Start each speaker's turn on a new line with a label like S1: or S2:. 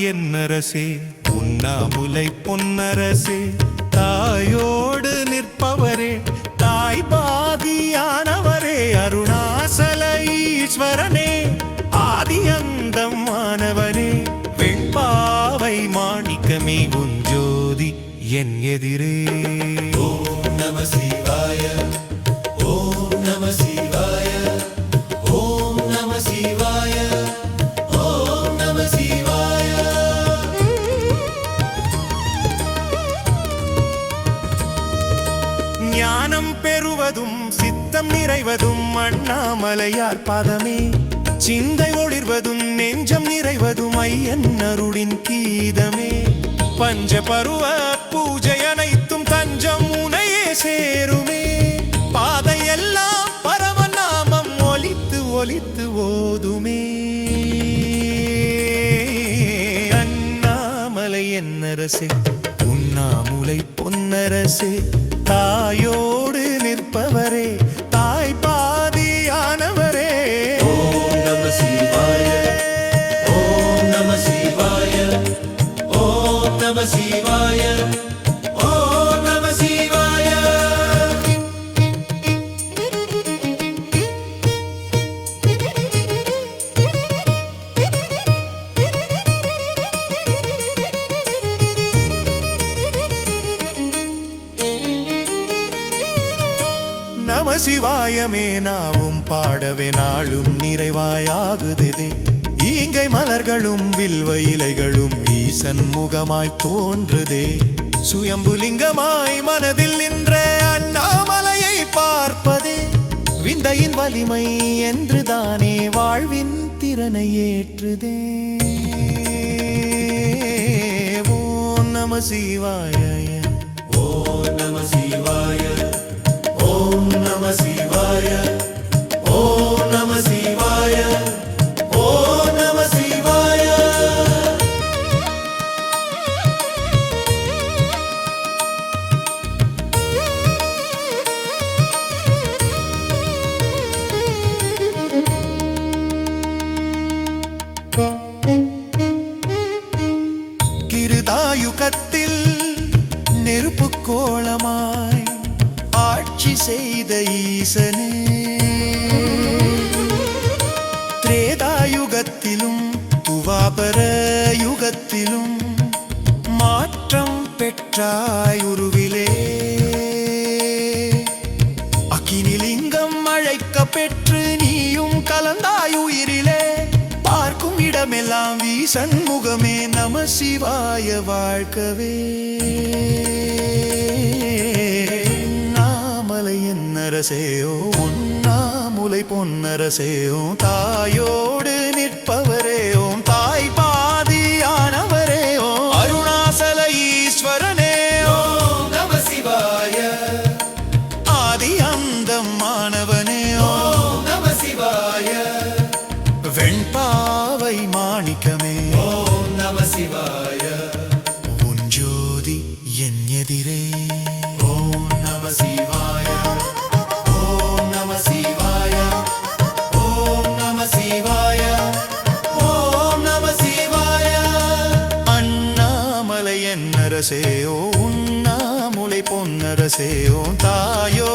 S1: என்னரசே உண்ணாமுலை பொன்னரசே தாயோடு நிற்பவரே தாய் பாதியானவரே அருணாசல ஈஸ்வரனே ஆதியந்தம் மாணவனே வெண்பாவை மாணிக்கமே உஞ்சோதி என் எதிரே.
S2: ஓம் நம சிவாய ஓம் நம சிவாய ஓம் நம சிவாய ஓம் நம சிவாய.
S1: ஞானம் பெறுவதும் சித்தம் நிறைவதும் அண்ணாமலையார் பாதமே சிந்தை ஒளிர்வதும் நெஞ்சம் நிறைவதும் ஐயன் அருளின் கீதமே பஞ்ச பருவ பூஜை அனைத்தும் தஞ்சம் உனையே சேருமே பாதையெல்லாம் பரமநாமம் ஒலித்து ஒலித்து ஓதுமே. அண்ணாமலை என்னரசே உண்ணாமுலை பொன்னரசே தாயோடு நிற்பவரே தாய் பாதியானவரே.
S2: ஓம் நம சிவாய ஓம் நம சிவாய ஓம் நம சிவாய ஓம் நம சிவாய.
S1: நம சிவாயமே நாவும் பாடவே நாளும் நிறைவாயாகுதே ஈங்கை மலர்களும் வில்வ இலைகளும் ஈசன் முகமாய் தோன்றுதே சுயம்புலிங்கமாய் மனதில் நின்ற அண்ணாமலையை பார்ப்பதே விந்தையின் வலிமை என்று தானே வாழ்வின் திறனை ஏற்றுதே. ஓம் நம சிவாய
S2: ஓம் நம சிவாய ஓம் நம சிவாய ஓம் நம சிவாய ஓம் நம சிவாய.
S1: கிருதாயுகத்தில் நெருப்பு கோலமாய் ஆட்சி செய்த ஈசனே திரேதாயுகத்திலும் துவாபர யுகத்திலும் மாற்றம் பெற்றாய் உருவிலே அக்கினிலிங்கம் அழைக்க பெற்று நீயும் கலந்தாய் உயிரிலே பார்க்கும் இடமெல்லாம் வீசன் முகமே நம சிவாய வாழ்க்கவே. நாமலை என்னரசேயோ உண்ணாமுலை பொன்னரசேயோ தாயோடு நிற்பவரேயோ தாய் பாதியானவரேயோ அருணாசல ஈஸ்வரனே.
S2: ஓம் நம சிவாய
S1: ஆதி அந்தம் மாணவனே.
S2: ஓம் நம சிவாய
S1: வெண்பாவை மாணிக்கமே.
S2: ஓம் நம சிவாய
S1: உஞ்சோதி என் எதிரே.
S2: ஓம் நம சிவாய ஓம் நம சிவாய ஓம் நம சிவாய ஓம் நம சிவாய.
S1: அண்ணாமலை என்னரசேயோ உண்ணாமுலை பொன்னரசேயோ தாயோ